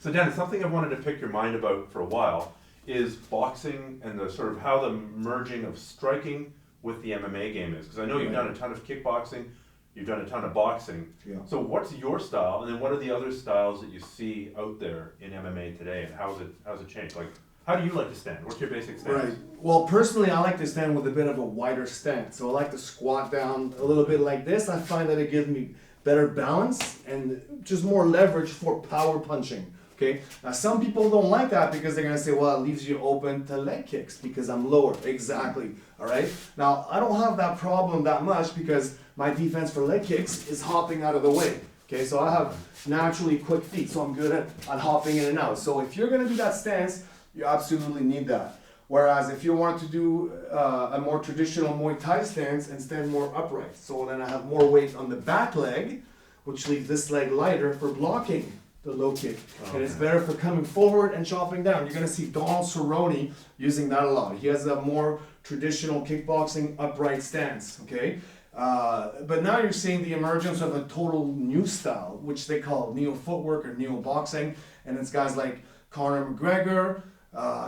So Dennis, something I wanted to pick your mind about for a while is boxing and the sort of how the merging of striking with the MMA game is. Because I know you've done a ton of kickboxing, you've done a ton of boxing. Yeah. So what's your style, and then what are the other styles that you see out there in MMA today, and how's it changed? Like, how do you like to stand? What's your basic stance? Right. Well, personally, I like to stand with a bit of a wider stance. So I like to squat down a little bit like this. I find that it gives me better balance and just more leverage for power punching. Okay. Now, some people don't like that because they're gonna say, "Well, it leaves you open to leg kicks because I'm lower." Exactly. All right. Now, I don't have that problem that much because my defense for leg kicks is hopping out of the way. Okay. So I have naturally quick feet, so I'm good at hopping in and out. So if you're gonna do that stance, you absolutely need that. Whereas if you want to do a more traditional Muay Thai stance and stand more upright, so then I have more weight on the back leg, which leaves this leg lighter for blocking the low kick. And it's better for coming forward and chopping down. You're gonna see Donald Cerrone using that a lot. He has a more traditional kickboxing upright stance, okay? But now you're seeing the emergence of a total new style, which they call neo-footwork or neo-boxing, and it's guys like Conor McGregor,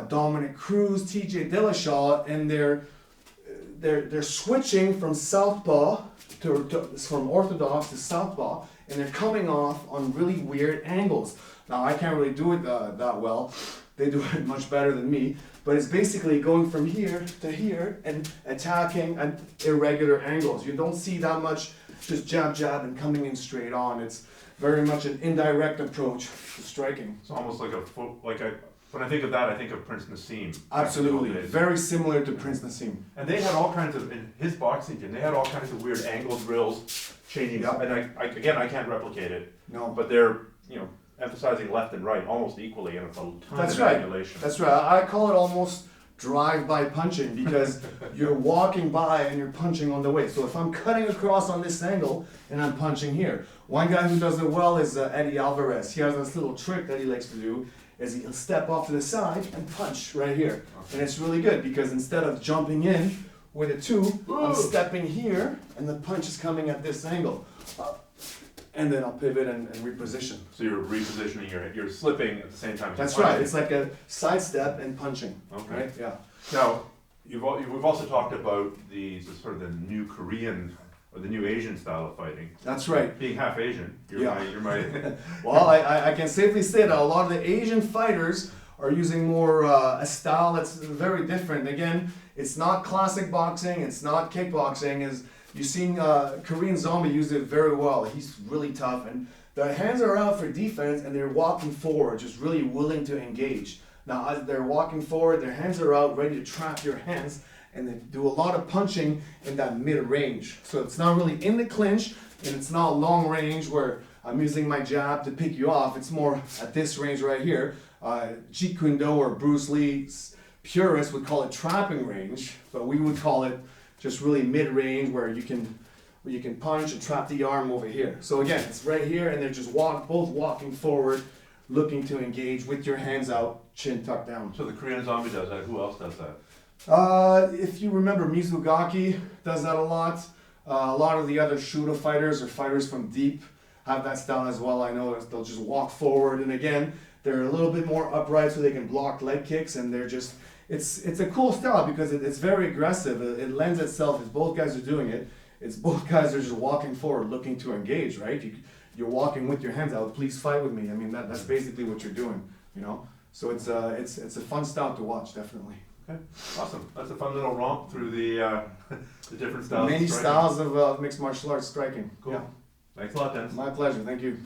Dominic Cruz, TJ Dillashaw, and they're switching from southpaw from orthodox to southpaw, and they're coming off on really weird angles. Now I can't really do it that well. They do it much better than me, but it's basically going from here to here and attacking at irregular angles. You don't see that much just jab and coming in straight on. It's very much an indirect approach to striking. It's almost like when I think of that, I think of Prince Nassim. Absolutely, very similar to Prince Nassim. And they had all kinds of, in his boxing gym, they had all kinds of weird angle drills, changing up. And I can't replicate it. No. But they're, emphasizing left and right almost equally, and it's a ton That's of right. manipulation. That's right. I call it almost drive-by punching because you're walking by and you're punching on the way. So if I'm cutting across on this angle and I'm punching here. One guy who does it well is Eddie Alvarez. He has this little trick that he likes to do is he'll step off to the side and punch right here. And it's really good because instead of jumping in with a two, I'm stepping here and the punch is coming at this angle. And then I'll pivot and reposition. So you're repositioning, you're slipping at the same time. That's right. It's like a sidestep and punching. Okay. Right? Yeah. Now, we've also talked about the sort of the new Korean or the new Asian style of fighting. That's right. Being half Asian, you're my. Well, I can safely say that a lot of the Asian fighters are using more a style that's very different. Again, it's not classic boxing. It's not kickboxing. You've seen Korean Zombie use it very well. He's really tough, and their hands are out for defense, and they're walking forward, just really willing to engage. Now, as they're walking forward, their hands are out, ready to trap your hands, and they do a lot of punching in that mid-range. So it's not really in the clinch, and it's not long range where I'm using my jab to pick you off. It's more at this range right here. Jeet Kune Do or Bruce Lee's purists would call it trapping range, but we would call it just really mid-range where you can punch and trap the arm over here. So again, it's right here, and they're just both walking forward, looking to engage with your hands out, chin tucked down. So the Korean Zombie does that. Who else does that? If you remember, Mizugaki does that a lot. A lot of the other Shudo fighters or fighters from deep have that style as well. I know they'll just walk forward, and again, they're a little bit more upright so they can block leg kicks, and they're just. It's a cool style because it's very aggressive. It lends itself, if both guys are doing it, it's both guys are just walking forward looking to engage, right? You're walking with your hands out, please fight with me. I mean, that's basically what you're doing, So it's a fun style to watch, definitely. Okay, awesome. That's a fun little romp through the different styles. Many styles of mixed martial arts striking. Cool. Yeah. Thanks a lot, Dennis. My pleasure, thank you.